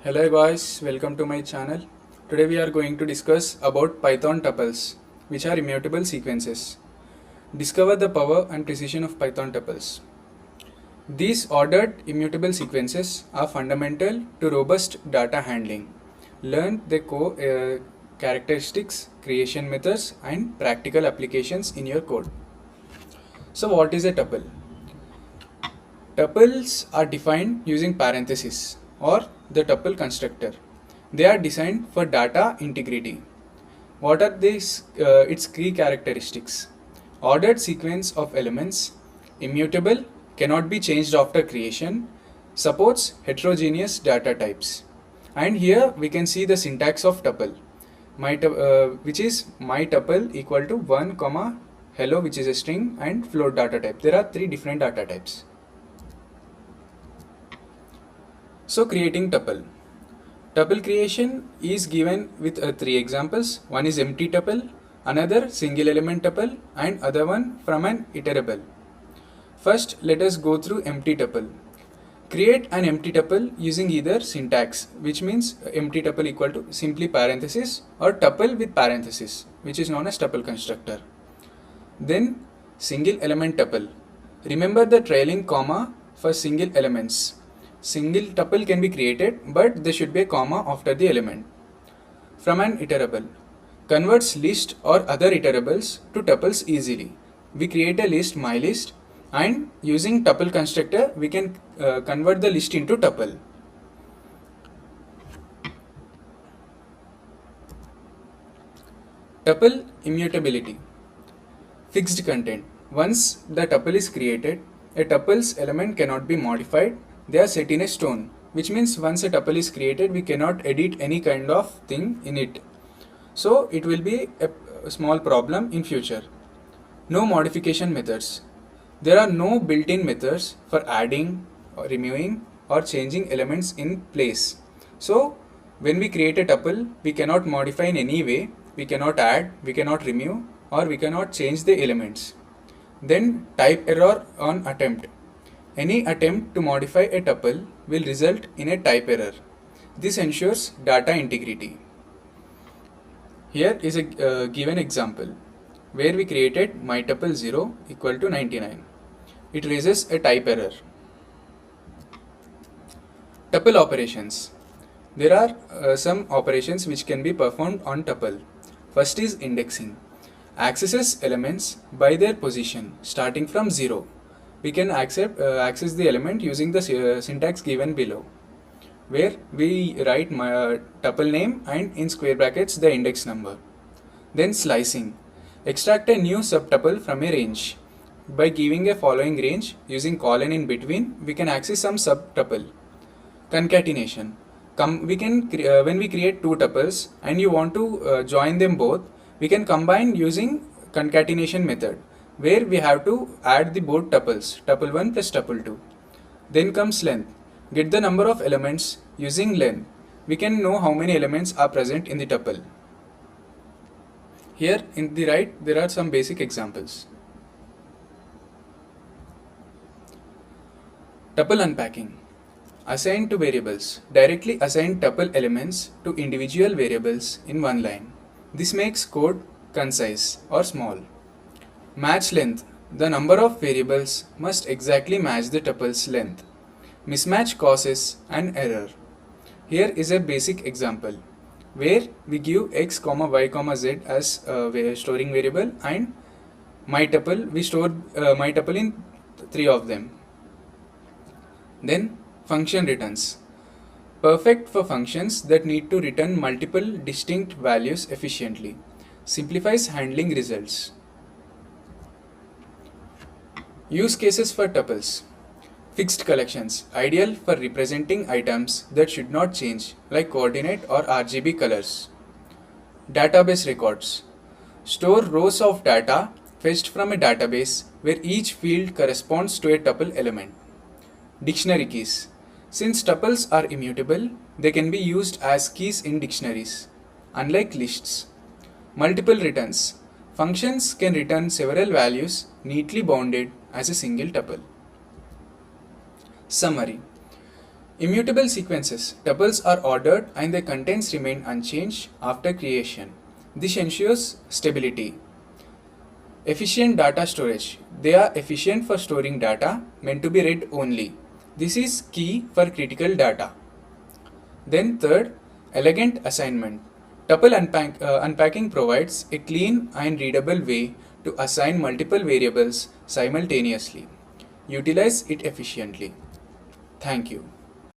Hello guys, welcome to my channel. Today we are going to discuss about Python tuples, which are immutable sequences. Discover the power and precision of Python tuples. These ordered immutable sequences are fundamental to robust data handling. Learn the core characteristics, creation methods, and practical applications in your code. So what is a tuple? Tuples are defined using parentheses or the tuple constructor. They are designed for data integrity. What are its key characteristics? Ordered sequence of elements, immutable, cannot be changed after creation, supports heterogeneous data types. And here we can see the syntax of tuple, which is my tuple equal to 1 comma hello, which is a string, and float data type. There are three different data types. So creating tuple. Tuple creation is given with three examples. One is empty tuple, another single element tuple, and other one from an iterable. First, let us go through empty tuple. Create an empty tuple using either syntax, which means empty tuple equal to simply parenthesis, or tuple with parenthesis, which is known as tuple constructor. Then single element tuple. Remember the trailing comma for single elements. Single tuple can be created, but there should be a comma after the element. From an iterable. Converts list or other iterables to tuples easily. We create a list, my list, and using tuple constructor, we can convert the list into tuple. Tuple immutability. Fixed content. Once the tuple is created, a tuple's element cannot be modified. They are set in a stone, which means once a tuple is created, we cannot edit any kind of thing in it. So it will be a small problem in future. No modification methods. There are no built-in methods for adding or removing or changing elements in place. So when we create a tuple, we cannot modify in any way. We cannot add, we cannot remove, or we cannot change the elements. Then type error on attempt. Any attempt to modify a tuple will result in a type error. This ensures data integrity. Here is a given example where we created my tuple 0 equal to 99. It raises a type error. Tuple operations. There are some operations which can be performed on tuple. First is indexing. Accesses elements by their position starting from 0. We can access the element using the syntax given below, where we write my tuple name and in square brackets the index number. Then slicing. Extract a new subtuple from a range. By giving a following range using colon in between, we can access some subtuple. Concatenation. When we create two tuples and you want to join them both, we can combine using concatenation method, where we have to add the both tuples, tuple 1 plus tuple 2. Then comes length. Get the number of elements using length. We can know how many elements are present in the tuple. Here in the right, there are some basic examples. Tuple unpacking. Assign to variables. Directly assign tuple elements to individual variables in one line. This makes code concise or small. Match length. The number of variables must exactly match the tuple's length. Mismatch causes an error. Here is a basic example where we give x, y, z as a storing variable, and my tuple, we store my tuple in three of them. Then function returns. Perfect for functions that need to return multiple distinct values efficiently. Simplifies handling results. Use cases for tuples. Fixed collections, ideal for representing items that should not change, like coordinate or RGB colors. Database records. Store rows of data fetched from a database where each field corresponds to a tuple element. Dictionary keys. Since tuples are immutable, they can be used as keys in dictionaries, unlike lists. Multiple returns. Functions can return several values neatly bounded as a single tuple. Summary. Immutable sequences. Tuples are ordered and their contents remain unchanged after creation. This ensures stability. Efficient data storage. They are efficient for storing data meant to be read only. This is key for critical data. Then third, elegant assignment. Unpacking provides a clean and readable way to assign multiple variables simultaneously. Utilize it efficiently. Thank you.